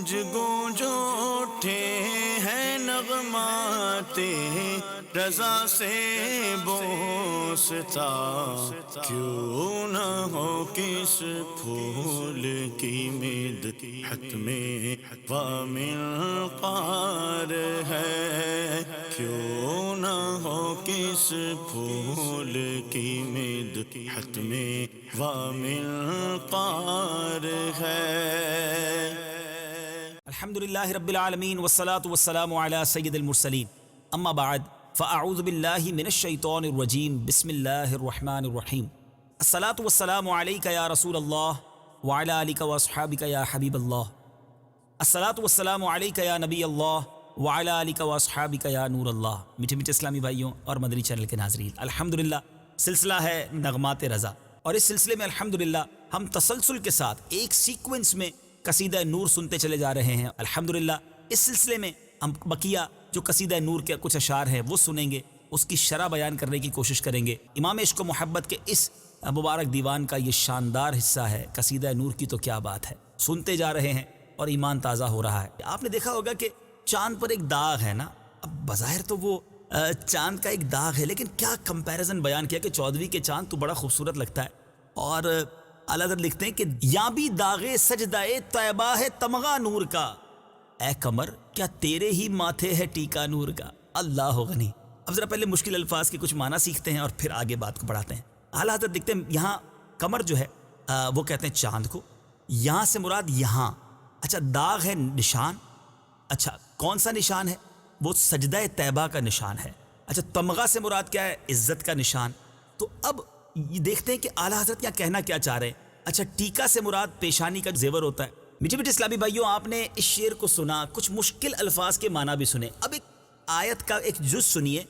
گونج گونج اٹھے ہیں نغمات رضا سے بوستا، کیوں نہ ہو کس پھول کی مدحت میں وامل قار ہے، کیوں نہ ہو کس پھول کی مدحت میں وامل قار ہے۔ الحمدللہ رب العالمین والصلاة والسلام علی سید المرسلین، اما بعد فاعوذ باللہ من الشیطان الرجیم، بسم اللہ الرحمن الرحیم۔ الصلاة والسلام علیک یا رسول اللہ وعلی آلک واصحابک یا حبیب اللہ، الصلاة والسلام علیک یا نبی اللہ وعلی آلک واصحابک یا نور اللہ۔ میٹھے میٹھے اسلامی بھائیوں اور مدنی چینل کے ناظرین، الحمدللہ سلسلہ ہے نغمات رضا، اور اس سلسلے میں الحمدللہ ہم تسلسل کے ساتھ ایک سیکوینس میں قصیدہ نور سنتے چلے جا رہے ہیں۔ الحمدللہ اس سلسلے میں ہم بقیہ جو قصیدہ نور کے کچھ اشعار ہیں وہ سنیں گے، اس کی شرح بیان کرنے کی کوشش کریں گے۔ امام عشق و محبت کے اس مبارک دیوان کا یہ شاندار حصہ ہے، قصیدہ نور کی تو کیا بات ہے، سنتے جا رہے ہیں اور ایمان تازہ ہو رہا ہے۔ آپ نے دیکھا ہوگا کہ چاند پر ایک داغ ہے نا، اب بظاہر تو وہ چاند کا ایک داغ ہے، لیکن کیا کمپیریزن بیان کیا کہ چودھویں کے چاند تو بڑا خوبصورت لگتا ہے۔ اور اعلیٰ حضرت لکھتے ہیں کہ یاں بھی داغے سجدہ طیبہ ہے تمغہ نور کا، اے قمر کیا تیرے ہی ماتھے ہے ٹیکا نور کا، اللہ غنی۔ اب ذرا پہلے مشکل الفاظ کے کچھ معنی سیکھتے ہیں اور پھر آگے بات کو بڑھاتے ہیں۔ اعلیٰ حضرت لکھتے ہیں یہاں قمر جو ہے وہ کہتے ہیں چاند کو، یہاں سے مراد یہاں، اچھا داغ ہے نشان، اچھا کون سا نشان ہے؟ وہ سجدہ طیبہ کا نشان ہے۔ اچھا تمغہ سے مراد کیا ہے؟ عزت کا نشان۔ تو اب یہ دیکھتے ہیں کہ اعلیٰ حضرت یہاں کہنا کیا چاہ رہے ہیں۔ اچھا ٹیکا سے مراد پیشانی کا زیور ہوتا ہے۔ میٹھے میٹھے اسلامی بھائیوں، آپ نے اس شعر کو سنا، کچھ مشکل الفاظ کے معنی بھی سنے۔ اب ایک آیت کا ایک جز سنیے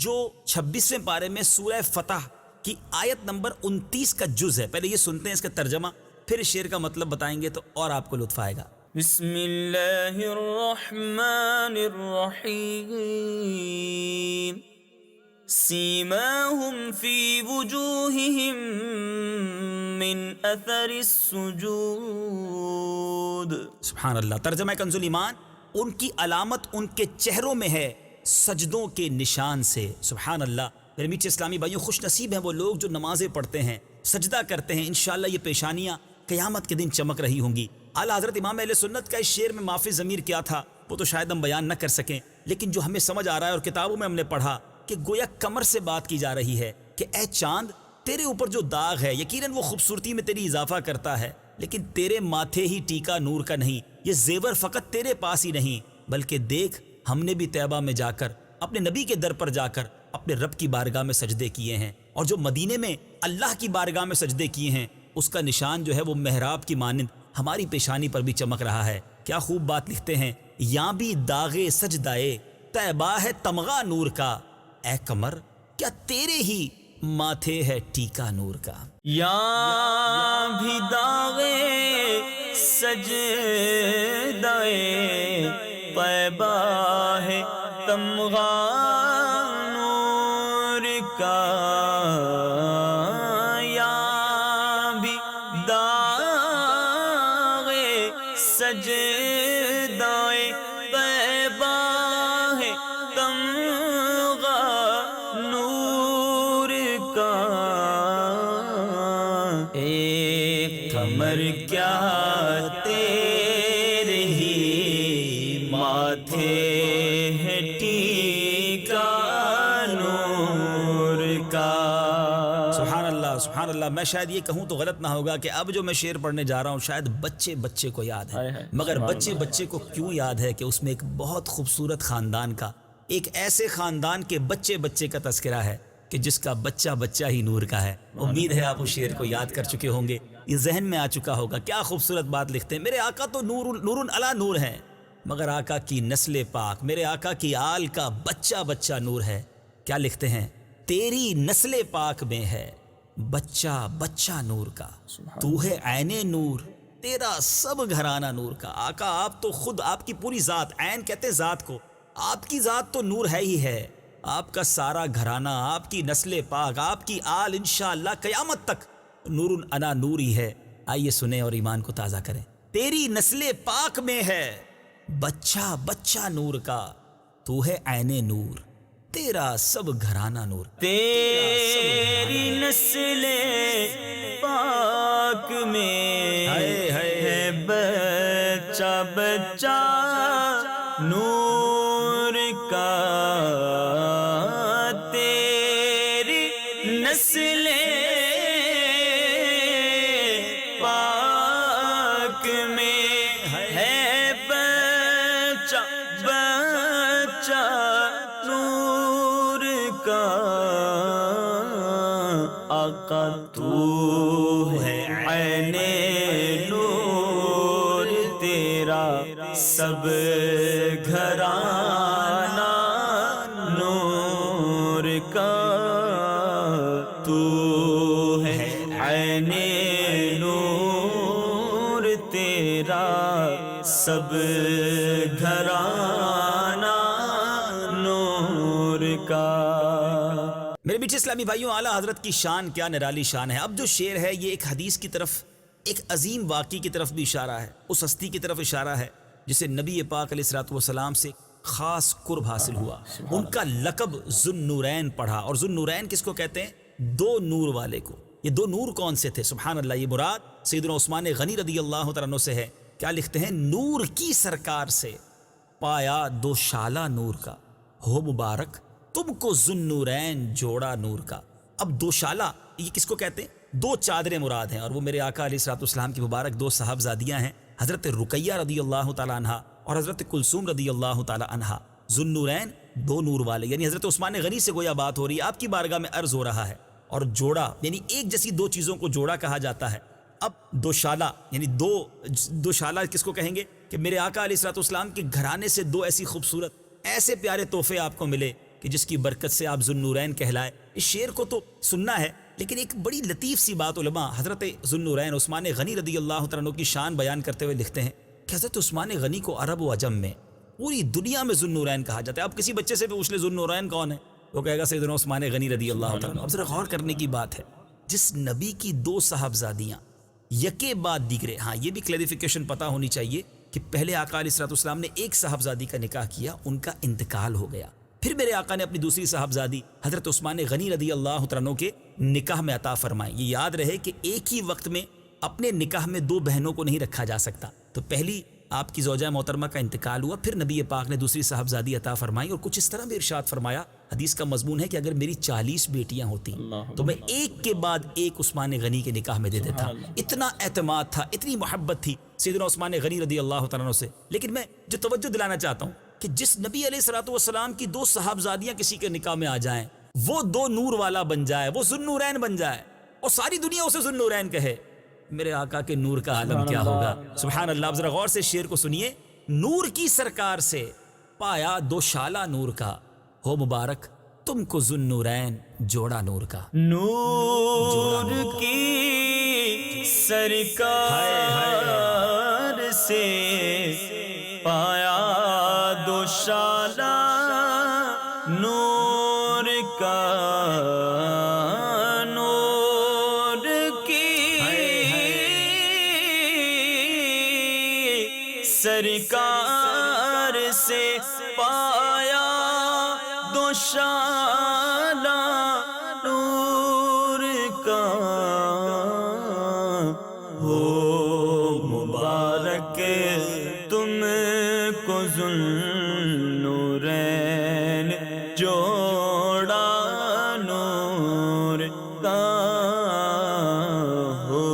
جو 26ویں پارے میں سورہ فتح کی آیت نمبر 29 کا جز ہے۔ پہلے یہ سنتے ہیں اس کا ترجمہ، پھر اس شعر کا مطلب بتائیں گے تو اور آپ کو لطف آئے گا۔ بسم اللہ الرحمن الرحیم، سیماہم فی وجوہہم من اثر السجود۔ سبحان اللہ۔ ترجمہ کنز ایمان، ان کی علامت ان کے چہروں میں ہے سجدوں کے نشان سے۔ سبحان اللہ۔ میرے میٹھے اسلامی بھائیوں، خوش نصیب ہیں وہ لوگ جو نمازیں پڑھتے ہیں، سجدہ کرتے ہیں، انشاءاللہ یہ پیشانیاں قیامت کے دن چمک رہی ہوں گی۔ اعلیٰ حضرت امام اہل سنت کا اس شعر میں معافی ضمیر کیا تھا وہ تو شاید ہم بیان نہ کر سکیں، لیکن جو ہمیں سمجھ آ رہا ہے اور کتابوں میں ہم نے پڑھا کہ گویا قمر سے بات کی جا رہی ہے کہ اے چاند تیرے اوپر جو داغ ہے یقیناً وہ خوبصورتی میں تیری اضافہ کرتا ہے، لیکن تیرے ماتھے ہی ٹیکا نور کا نہیں، یہ زیور فقط تیرے پاس ہی نہیں بلکہ دیکھ ہم نے بھی طیبہ میں جا کر اپنے نبی کے در پر جا کر اپنے رب کی بارگاہ میں سجدے کیے ہیں، اور جو مدینے میں اللہ کی بارگاہ میں سجدے کیے ہیں اس کا نشان جو ہے وہ محراب کی مانند ہماری پیشانی پر بھی چمک رہا ہے۔ کیا خوب بات لکھتے ہیں، یاں بھی داغے سجدائے طیبہ ہے تمغہ نور کا، اے قمر کیا تیرے ہی ماتھے ہے ٹیکا نور کا۔ یاں بھی داغے سجدہ طیبہ ہے تمغہ نور کا، یاں بھی داغے سجدہ طیبہ ہے تمغہ نور کا، ایک قمر کیا تیرے ہی ماتھے ہے ٹیکا نور کا۔ سبحان اللہ سبحان اللہ۔ میں شاید یہ کہوں تو غلط نہ ہوگا کہ اب جو میں شعر پڑھنے جا رہا ہوں شاید بچے بچے کو یاد ہے، مگر بچے بچے کو کیوں یاد ہے کہ اس میں ایک بہت خوبصورت خاندان کا، ایک ایسے خاندان کے بچے بچے کا تذکرہ ہے کہ جس کا بچہ بچہ ہی نور کا ہے۔ امید ہے آپ اس شعر کو یاد کر چکے ہوں گے، یہ ذہن میں آ چکا ہوگا۔ کیا خوبصورت بات لکھتے ہیں، میرے آقا تو نور علی نور ہے، مگر آقا کی نسل پاک، میرے آقا کی آل کا بچہ بچہ نور ہے۔ کیا لکھتے ہیں، تیری نسل پاک میں ہے بچہ بچہ نور کا، تو ہے عین نور تیرا سب گھرانہ نور کا۔ آقا آپ تو خود، آپ کی پوری ذات، عین کہتے ذات کو، آپ کی ذات تو نور ہے ہی ہے، آپ کا سارا گھرانہ، آپ کی نسل پاک، آپ کی آل انشاءاللہ قیامت تک نور علی نور ہی ہے۔ آئیے سنیں اور ایمان کو تازہ کریں۔ تیری نسل پاک میں ہے بچہ بچہ نور کا، تو ہے عین نور تیرا سب گھرانہ نور۔ تیری نسل پاک میں ہے بچہ بچہ نور کا، تیری نسل پاک میں ہے بچہ بچہ نور کا، آقا تو ہے عین نور تیرا سب گھرانہ نور کا، تو ہے عین نور تیرا سب گھرانہ نور کا۔ میرے بیٹے اسلامی بھائیوں، اعلیٰ حضرت کی شان کیا نرالی شان ہے۔ اب جو شعر ہے یہ ایک حدیث کی طرف، ایک عظیم واقعے کی طرف بھی اشارہ ہے، اس ہستی کی طرف اشارہ ہے جسے نبی پاک علیہ الصلوۃ والسلام سے خاص قرب حاصل ہوا۔ ان کا لقب ذو النورین پڑھا، اور ذو النورین کس کو کہتے ہیں؟ دو نور والے کو۔ یہ دو نور کون سے تھے؟ سبحان اللہ، یہ مراد سیدنا عثمان غنی رضی اللہ تعالیٰ عنہ سے ہے۔ کیا لکھتے ہیں؟ نور کی سرکار سے پایا دو شالہ نور کا، ہو مبارک تم کو ذو النورین جوڑا نور کا۔ اب دو شالہ یہ کس کو کہتے ہیں؟ دو چادریں مراد ہیں، اور وہ میرے آقا علیہ الصلوۃ والسلام کی مبارک دو صاحبزادیاں ہیں، حضرت رقیہ رضی اللہ تعالیٰ عنہا اور حضرت کلثوم رضی اللہ تعالیٰ عنہا۔ ذو النورین دو نور والے، یعنی حضرت عثمان غنی سے گویا بات ہو رہی ہے، آپ کی بارگاہ میں عرض ہو رہا ہے۔ اور جوڑا یعنی ایک جیسی دو چیزوں کو جوڑا کہا جاتا ہے۔ اب دو شالہ یعنی دو شالہ کس کو کہیں گے؟ کہ میرے آقا علیہ الصلوۃ والسلام کے گھرانے سے دو ایسی خوبصورت ایسے پیارے تحفے آپ کو ملے کہ جس کی برکت سے آپ ذو النورین کہلائے۔ اس شعر کو تو سننا ہے، لیکن ایک بڑی لطیف سی بات علماء حضرت ذو النورین عثمان غنی رضی اللہ تعالیٰ عنہ کی شان بیان کرتے ہوئے لکھتے ہیں کہ حضرت عثمان غنی کو عرب و عجم میں پوری دنیا میں ذو النورین کہا جاتا ہے۔ اب کسی بچے سے بھی پوچھ لے ذو النورین کون ہے، وہ کہے گا سیدنا عثمان غنی رضی اللہ تعالیٰ عنہ۔ اب ذرا غور کرنے کی بات ہے، جس نبی کی دو صاحبزادیاں یکے بعد دیگرے، ہاں یہ بھی کلیریفیکیشن پتہ ہونی چاہیے کہ پہلے آقا علیہ الصلوۃ والسلام نے ایک صاحبزادی کا نکاح کیا، ان کا انتقال ہو گیا، پھر میرے آقا نے اپنی دوسری صاحبزادی حضرت عثمان غنی رضی اللہ تعالیٰ عنہ کے نکاح میں عطا فرمائی۔ یہ یاد رہے کہ ایک ہی وقت میں اپنے نکاح میں دو بہنوں کو نہیں رکھا جا سکتا۔ تو پہلی آپ کی زوجہ محترمہ کا انتقال ہوا، پھر نبی پاک نے دوسری صاحبزادی عطا فرمائی، اور کچھ اس طرح بھی ارشاد فرمایا، حدیث کا مضمون ہے کہ اگر میری 40 بیٹیاں ہوتی تو میں ایک کے بعد ایک عثمان غنی کے نکاح میں دے دیتا۔ اتنا اعتماد تھا، اتنی محبت تھی سیدنا عثمان غنی رضی اللہ تعالیٰ عنہ سے۔ لیکن میں جو توجہ دلانا چاہتا ہوں کہ جس نبی علیہ الصلوۃ والسلام کی دو صاحبزادیاں کسی کے نکاح میں آ جائیں، وہ دو نور والا بن جائے، وہ ذو النورین بن جائے، اور ساری دنیا اسے ذو النورین کہے، میرے آقا کے نور کا عالم کیا ہوگا۔ سبحان اللہ۔ اب ذرا غور سے شعر کو سنیے۔ نور کی سرکار سے پایا دو شالہ نور کا، ہو مبارک تم کو ذو النورین جوڑا نور کا۔ نور کی سرکار سے پایا دو شالہ نور کا، نور کی سرکار سے پایا دو شالہ نور کا، ہو مبارک تم کو ذو النورین جوڑا نور کا، ہو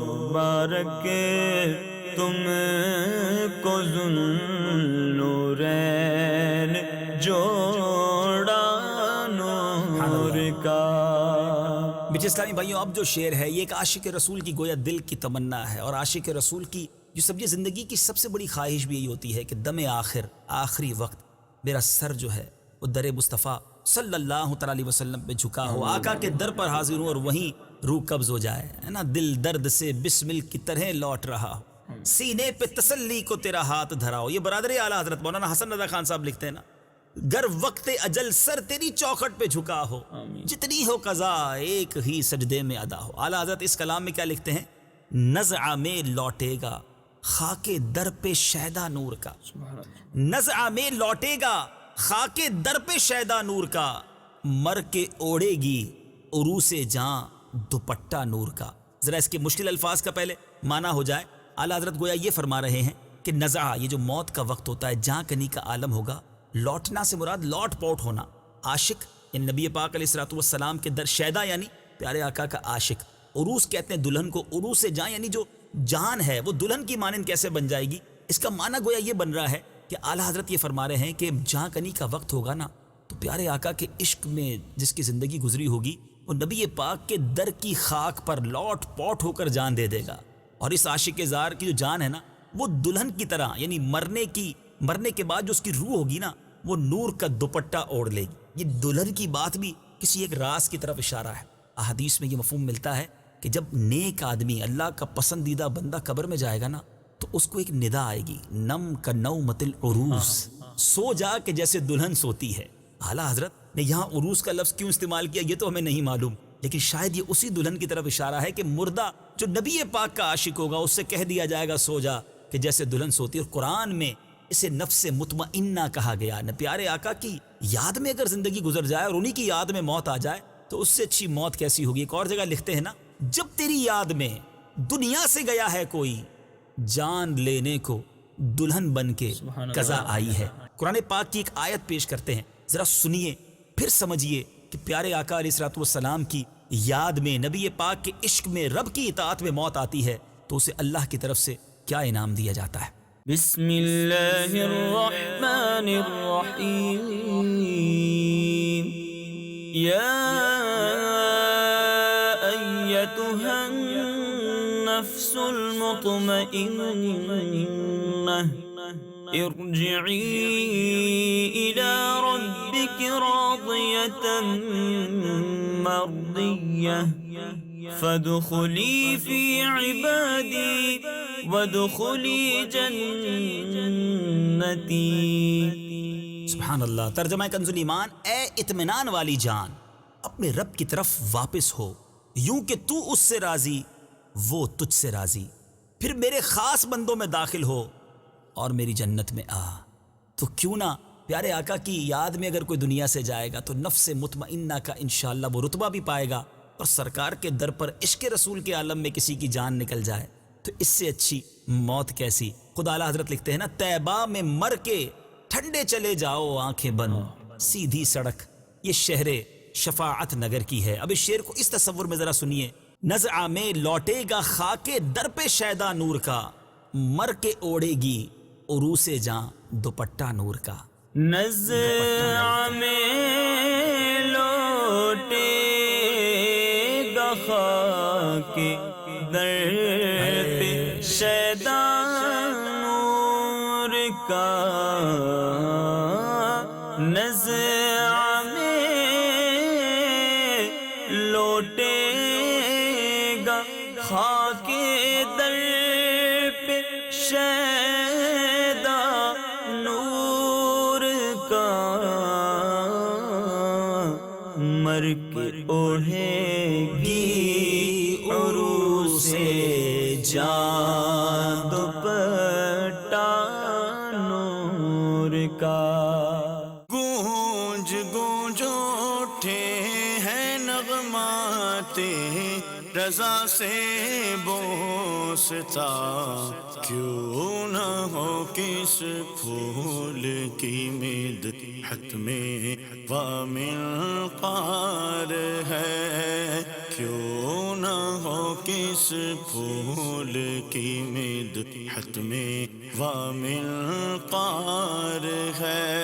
مبارک تم کو ذو النورین جوڑا نور کا۔ میٹھے اسلامی بھائیوں، اب جو شعر ہے یہ ایک عاشق رسول کی گویا دل کی تمنا ہے، اور عاشق رسول کی جو سب زندگی کی سب سے بڑی خواہش بھی یہی ہوتی ہے کہ دم آخر، آخری وقت میرا سر جو ہے وہ در مصطفیٰ صلی اللہ تعالیٰ علیہ وسلم پہ جھکا ہو، آقا کے در پر حاضر ہوں اور وہیں روح قبض ہو جائے، ہے نا، دل درد سے بسمل کی طرح لوٹ رہا ہو، سینے پہ تسلی کو تیرا ہاتھ دھرا ہو۔ یہ برادر اعلیٰ حضرت مولانا حسن رضا خان صاحب لکھتے ہیں نا، گر وقت اجل سر تیری چوکھٹ پہ جھکا ہو، جتنی ہو قضا ایک ہی سجدے میں ادا ہو۔ اعلیٰ حضرت اس کلام میں کیا لکھتے ہیں؟ نزع میں لوٹے گا خاک در پہ شیدا نور کا، نزع میں لوٹے گا خاک در پہ شیدا نور کا، مر کے اوڑے گی عروس جاں دوپٹہ نور کا۔ ذرا اس کے مشکل الفاظ کا پہلے معنی ہو جائے۔ اعلیٰ حضرت گویا یہ فرما رہے ہیں کہ نزع، یہ جو موت کا وقت ہوتا ہے، جاں کنی کا عالم ہوگا، لوٹنا سے مراد لوٹ پوٹ ہونا۔ عاشق یعنی نبی پاک علیہ الصلوۃ والسلام کے در، شیدا یعنی پیارے آقا کا عاشق، عروس کہتے ہیں دلہن کو، عروس جاں یعنی جو جان ہے وہ دلہن کی مانند کیسے بن جائے گی۔ اس کا معنی گویا یہ بن رہا ہے کہ اعلیٰ حضرت یہ فرما رہے ہیں کہ جہاں کنی کا وقت ہوگا نا، تو پیارے آقا کے عشق میں جس کی زندگی گزری ہوگی وہ نبی پاک کے در کی خاک پر لوٹ پوٹ ہو کر جان دے دے گا، اور اس عاشق زار کی جو جان ہے نا وہ دلہن کی طرح، یعنی مرنے کے بعد جو اس کی روح ہوگی نا وہ نور کا دوپٹہ اوڑھ لے گی۔ یہ دلہن کی بات بھی کسی ایک راز کی طرف اشارہ ہے۔ احادیث میں یہ مفہوم ملتا ہے کہ جب نیک آدمی، اللہ کا پسندیدہ بندہ قبر میں جائے گا نا تو اس کو ایک ندا آئے گی، نم کا نومت العروس، سو جا کہ جیسے دلہن سوتی ہے۔ اعلیٰ حضرت نے یہاں عروس کا لفظ کیوں استعمال کیا یہ تو ہمیں نہیں معلوم، لیکن شاید یہ اسی دلہن کی طرف اشارہ ہے کہ مردہ جو نبی پاک کا عاشق ہوگا اس سے کہہ دیا جائے گا سو جا کہ جیسے دلہن سوتی ہے۔ اور قرآن میں اسے نفس مطمئنہ کہا گیا۔ نہ پیارے آقا کی یاد میں اگر زندگی گزر جائے اور انہی کی یاد میں موت آ جائے تو اس سے اچھی موت کیسی ہوگی۔ ایک اور جگہ لکھتے ہیں نا، جب تیری یاد میں دنیا سے گیا ہے کوئی، جان لینے کو دلہن بن کے قضا آئی ہے۔ قرآن پاک کی ایک آیت پیش کرتے ہیں، ذرا سنیے پھر سمجھیے کہ پیارے آقا علیہ الصلوۃ والسلام کی یاد میں، نبی پاک کے عشق میں، رب کی اطاعت میں موت آتی ہے تو اسے اللہ کی طرف سے کیا انعام دیا جاتا ہے۔ بسم اللہ الرحمن الرحیم، یا ایتها النفس المطمئنہ ارجعی الی ربک راضیۃ مرضیہ فادخلی فی عبادی وادخلی جنتی۔ سبحان اللہ۔ ترجمہ کنز الایمان، اے اطمینان والی جان، اپنے رب کی طرف واپس ہو، یوں کہ تو اس سے راضی وہ تجھ سے راضی، پھر میرے خاص بندوں میں داخل ہو اور میری جنت میں آ۔ تو کیوں نہ پیارے آقا کی یاد میں اگر کوئی دنیا سے جائے گا تو نفس مطمئنہ کا انشاءاللہ وہ رتبہ بھی پائے گا، اور سرکار کے در پر عشق رسول کے عالم میں کسی کی جان نکل جائے تو اس سے اچھی موت کیسی۔ خدا اعلیٰ حضرت لکھتے ہیں نا، طیبہ میں مر کے ٹھنڈے چلے جاؤ آنکھیں بند، سیدھی سڑک یہ شہر شفاعت نگر کی ہے۔ اب اس شعر کو اس تصور میں ذرا سنیے، نزع میں لوٹے گا خاک در پہ شیدا نور کا، مر کے اوڑے گی عروس جاں دوپٹہ نور کا۔ نزع میں لوٹے گا خاک در پہ شیدا نور کا، نزع میں لوٹے گا خاک در پہ شیدا نور کا، مر کے اوڑھے گی عروس جاں دوپٹہ نور کا۔ گونج گونج اٹھے ہیں نغمات رضا سے بوستا، کیوں نہ ہو کس پھول کی مدحت میں وامنقار ہے، کیوں نہ ہو کس پھول کی مدحت میں وامنقار ہے۔